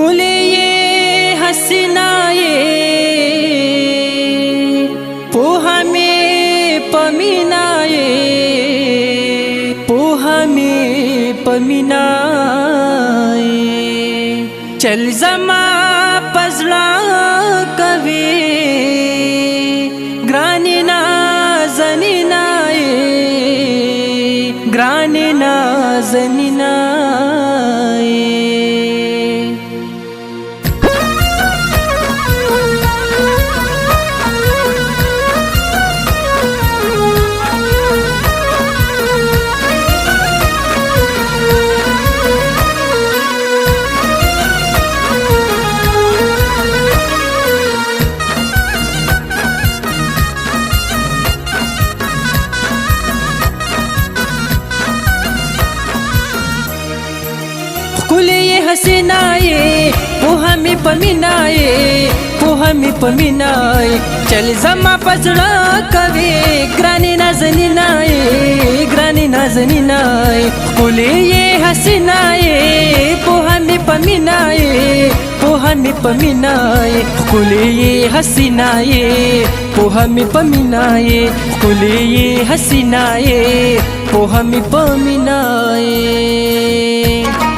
ښکلې یې حسینه یې پوهه مې په مینا یې پوهه مې په مینا یې چل زما په زړه کوي ګرانې نازنینه یې ګرانې نازنینه ښکلې یې حسینه یې پوهه مې په مینا یې پوهه مې په مینا یې چل زما په زړه کوي ګرانې نازنینه یې ګرانې نازنینه یې ښکلې یې حسینه یې پوهه مې په مینا یې پوهه مې په مینا یې ښکلې یې حسینه یې پوهه مې په مینا یې ښکلې یې حسینه یې پوهه مې په مینا یې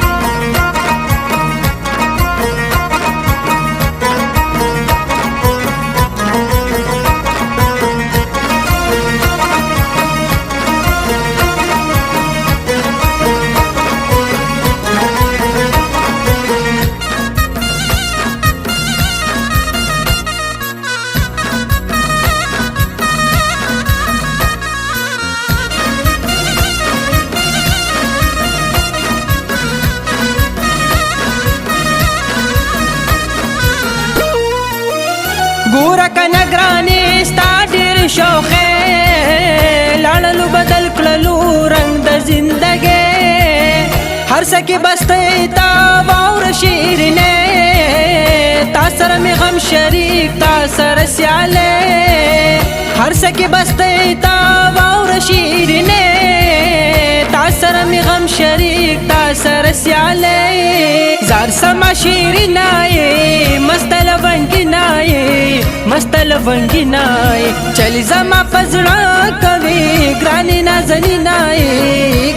ګوره کنه ګرانې ستا ډېر شوق لاړلو بدل کړلو رنګ د زندګۍ هر څه کې بس تا واوره شیرینې تا سره مې غم شریک تا سره سیالی هر څه کې بس تا واوره شیرینې تا سره مې غم شریک تا سره سیالی زار سما شیرینه یې مست لونګینه یې مست لونګینه یې چل زما په زړه کوي ګرانې نازنینه یې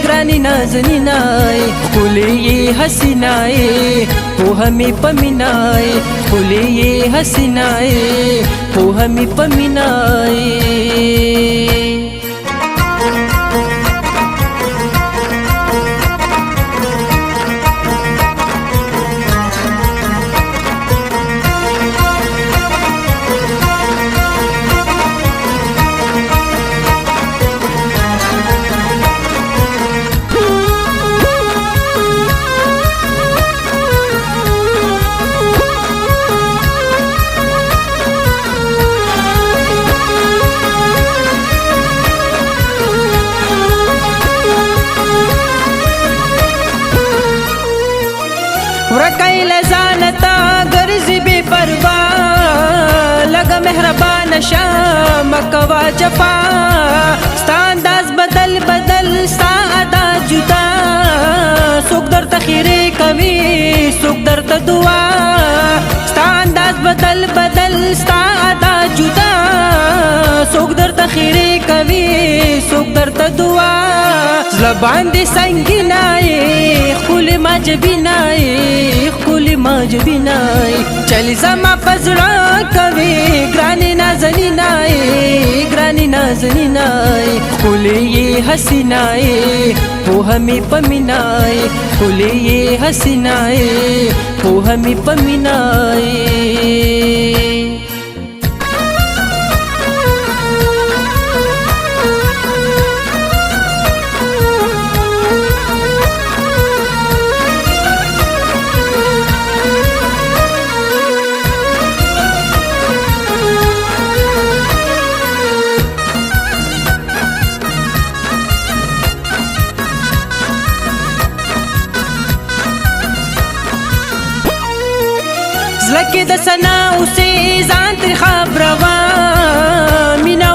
ګرانې نازنینه یې ښکلې یې حسینه یې پوهه مې په مینا یې ښکلې یې حسینه یې پوهه مې په مینا یې ورکای لزانتا ګرځي بې پروا لږه مهربانه شه مکوه جفا ستا انداز بدل بدل ستا ادا جدا څوک درته خیرې کوي څوک درته دعا ستا انداز بدل بدل ستا ادا جدا څوک درته خیرې کوي څوک درته دعا زړه باندې سنګینه یې ښکلې ماجبینه یې ښکلې ماجبینه یې چل زما په زړه کوي ګرانې نازنینه یې ګرانې نازنینه یې ښکلې یې حسینه یې پوهه مې په مینا یې ښکلې یې حسینه یې پوهه مې په مینا یې زلکی د سنا اوسې ځان تر خبروا مینا